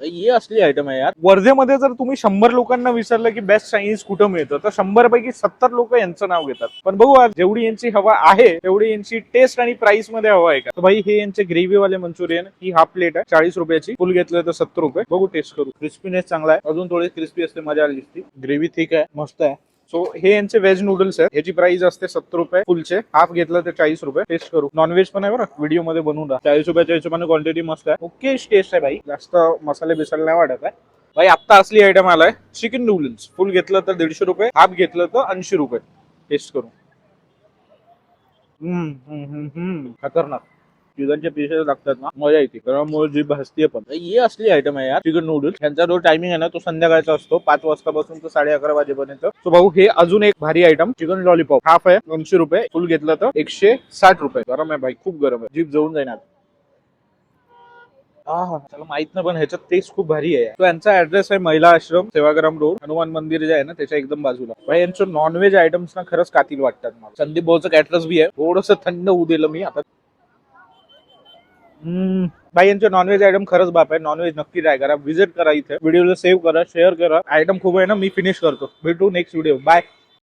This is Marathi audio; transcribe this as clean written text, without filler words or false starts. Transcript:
हे असली आयटम आहे यार. वर्धेमध्ये जर तुम्ही 100 लोकांना विचारलं की बेस्ट चायनीज कुठं मिळतं तर 100 पैकी 70 लोक यांचं नाव घेतात. पण बघू आज जेवढी यांची हवा आहे तेवढी यांची टेस्ट आणि प्राइस मध्ये हवा आहे का. तर भाई हे यांचे ग्रेव्ही वाले मंचुरियन ही हाफ प्लेट आहे 40 रुपयाची. फुल घेतलं तर 70 रुपये. बघू टेस्ट करू. क्रिस्पीनेस चांगला आहे. अजून थोडी क्रिस्पी असते मजा आली असती. ग्रेव्ही थिक आहे मस्त आहे. सो हे यांचे व्हेज नूडल्स आहेत. ह्याची प्राइस असते 70 रुपये फुलचे. हाफ घेतलं तर 40 रुपये. टेस्ट करू. नॉनव्हेज पण आहे बरं व्हिडिओ मध्ये बनवून राहा. 40 रुपयाच्या हिशोबाने क्वांटिटी मस्त आहे. ओके टेस्ट आहे भाई. जास्त मसाले बिसाले नाही वाटत आहे भाई. आता असली आयटम आलाय चिकन नूडल्स. फुल घेतलं तर 150 रुपये. हाफ घेतलं तर 80 रुपये. टेस्ट करू. खतरनाक. चिकनचे पीसेस लागतात ना मजा येते. त्यामुळे जी भाजतीये पण. ही असली आयटम आहे यार चिकन नूडल्स. यांचा जो टायमिंग आहे ना तो संध्याकाळचा असतो 5 वाजतापासून तर 11:30 वाजेपर्यंत. सो भाऊ हे अजून एक भारी आयटम चिकन लॉलीपॉप. हाफ आहे 80 रुपये. फुल घेतलं तर 160 रुपये. गरम आहे भाई खूप गरम आहे. जीभ जळून जाईन. त्याला माहित नाही पण ह्याच्यात टेस्ट खूप भारी आहे. तो यांचा ऍड्रेस आहे महिला आश्रम सेवाग्राम रोड हनुमान मंदिर जे आहे ना त्याच्या एकदम बाजूला. भाई यांचं नॉनव्हेज आयटम्स ना खरंच कातील वाटतात मला. संदीप भाऊचं कॅटरस बी आहे. थोडंसं थंड होऊ दिलं मी आता. भाई यांचे नॉनव्हेज आयटम खरंच बाप आहे. नॉनव्हेज नक्की ट्राय करा. व्हिजिट करा इथे. व्हिडिओला सेव्ह करा शेअर करा. आयटम खूप आहे ना मी फिनिश करतो. भेटू नेक्स्ट व्हिडिओ. बाय.